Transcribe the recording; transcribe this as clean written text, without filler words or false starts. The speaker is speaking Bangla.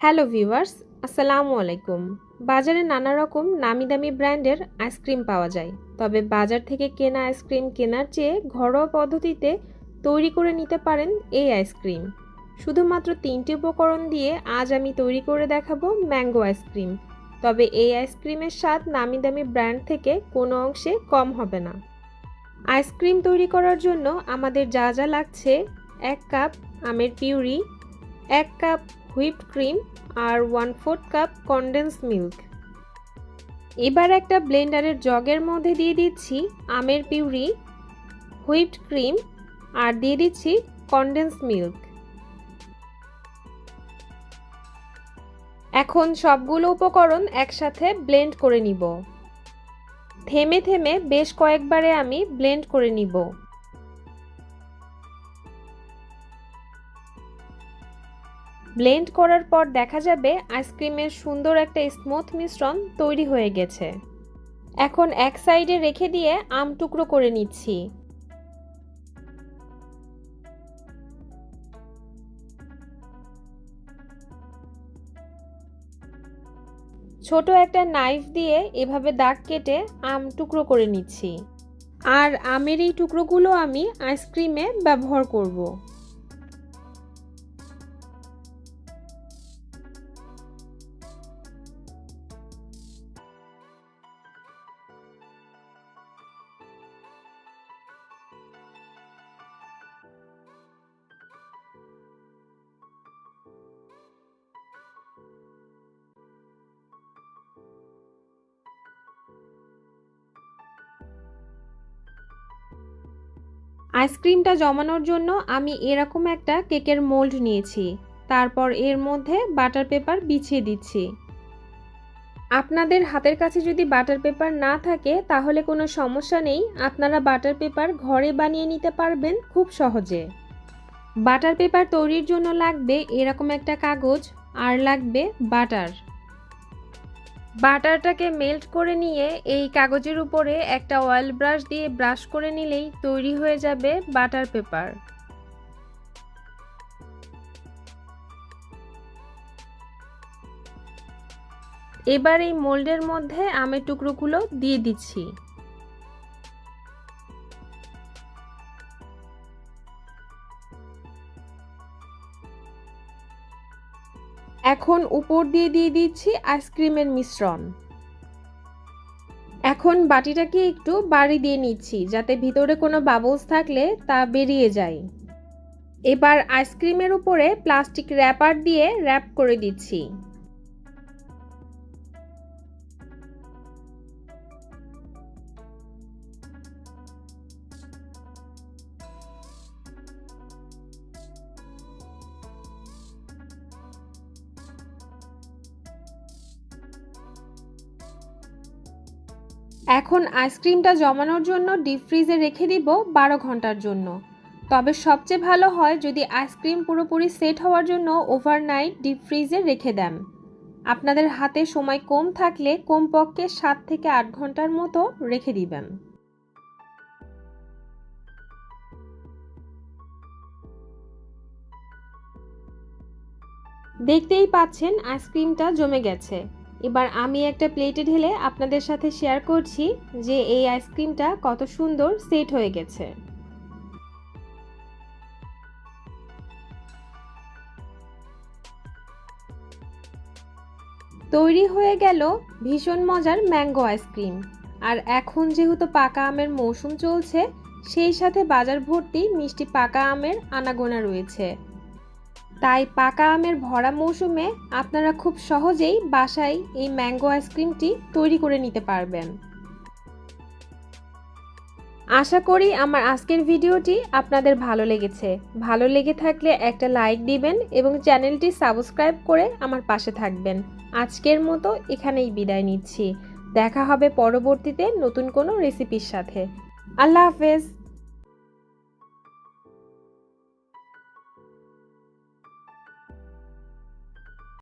হ্যালো ভিউয়ার্স, আসসালামু আলাইকুম। বাজারে নানা রকম নামি দামি ব্র্যান্ডের আইসক্রিম পাওয়া যায়, তবে বাজার থেকে কেনা আইসক্রিম কেনার চেয়ে ঘরোয়া পদ্ধতিতে তৈরি করে নিতে পারেন এই আইসক্রিম। শুধুমাত্র 3টি উপকরণ দিয়ে আজ আমি তৈরি করে দেখাবো ম্যাঙ্গো আইসক্রিম। তবে এই আইসক্রিমের স্বাদ নামি দামি ব্র্যান্ড থেকে কোনো অংশে কম হবে না। আইসক্রিম তৈরি করার জন্য আমাদের যা যা লাগছে: 1 কাপ আমের পিউরি, 1 কাপ হুইপড ক্রিম আর 1/4 কাপ কনডেন্সড মিল্ক। এবার একটা ব্লেন্ডারের জগের মধ্যে দিয়ে দিচ্ছি আমের পিউরি, হুইপড ক্রিম আর দিয়ে দিচ্ছি কনডেন্সড মিল্ক। এখন সবগুলো উপকরণ একসাথে ব্লেন্ড করে নিব। থেমে থেমে বেশ কয়েকবারে আমি ব্লেন্ড করে নিব। ব্লেন্ড করার পর দেখা যাবে আইসক্রিমের সুন্দর একটা স্মুথ মিশ্রণ তৈরি হয়ে গেছে। এখন এক সাইডে রেখে দিয়ে আম টুকরো করে নিচ্ছি। ছোট একটা নাইফ দিয়ে এভাবে দাগ কেটে আম টুকরো করে নিচ্ছি। আর আমের এই টুকরোগুলো আমি আইসক্রিমে ব্যবহার করব। আইসক্রিমটা জমানোর জন্য আমি এরকম একটা কেকের মোল্ড নিয়েছি। তারপর এর মধ্যে বাটার পেপার বিছিয়ে দিচ্ছি। আপনাদের হাতের কাছে যদি বাটার পেপার না থাকে তাহলে কোনো সমস্যা নেই, আপনারা বাটার পেপার ঘরে বানিয়ে নিতে পারবেন খুব সহজে। বাটার পেপার তৈরির জন্য লাগবে এরকম একটা কাগজ আর লাগবে বাটার। বাটারটাকে মেল্ট করে নিয়ে এই কাগজের উপরে একটা অয়েল ব্রাশ দিয়ে ব্রাশ করে নিলেই তৈরি হয়ে যাবে বাটার পেপার। এবার এই মোল্ডের মধ্যে আমের টুকরোগুলো দিয়ে দিচ্ছি। এখন উপর দিয়ে দিচ্ছি আইসক্রিমের মিশ্রণ। এখন বাটিটাকে একটু বাড়ি দিয়ে নিচ্ছি যাতে ভিতরে কোনো বাবলস থাকলে তা বেরিয়ে যায়। এবার আইসক্রিমের উপরে প্লাস্টিক র্যাপার দিয়ে র্যাপ করে দিচ্ছি। এখন আইসক্রিমটা জমানোর জন্য ডিপ ফ্রিজে রেখে দিব 12 ঘন্টার জন্য। তবে সবচেয়ে ভালো হয় যদি আইসক্রিম পুরোপুরি সেট হওয়ার জন্য ওভারনাইট ডিপ ফ্রিজে রেখে দেন। আপনাদের হাতে সময় কম থাকলে কমপক্ষে 7 থেকে 8 ঘন্টার মতো রেখে দিবেন। দেখতেই পাচ্ছেন আইসক্রিমটা জমে গেছে। এবার আমি একটা প্লেটে ঢেলে আপনাদের সাথে শেয়ার করছি যে এই আইসক্রিমটা কত সুন্দর সেট হয়ে গেছে। তৈরি হয়ে গেল ভীষণ মজার ম্যাঙ্গো আইসক্রিম। আর এখন যেহেতু পাকা আমের মৌসুম চলছে, সেই সাথে বাজার ভর্তি মিষ্টি পাকা আমের আনাগোনা রয়েছে। তাই পাকা আমের ভরা মৌসুমে আপনারা খুব সহজেই বাসায় এই ম্যাঙ্গো আইসক্রিমটি তৈরি করে নিতে পারবেন। আশা করি আমার আজকের ভিডিওটি আপনাদের ভালো লেগেছে। ভালো লেগে থাকলে একটা লাইক দিবেন এবং চ্যানেলটি সাবস্ক্রাইব করে আমার পাশে থাকবেন। আজকের মতো এখানেই বিদায় নিচ্ছি। দেখা হবে পরবর্তীতে নতুন কোনো রেসিপির সাথে। আল্লাহ হাফেজ।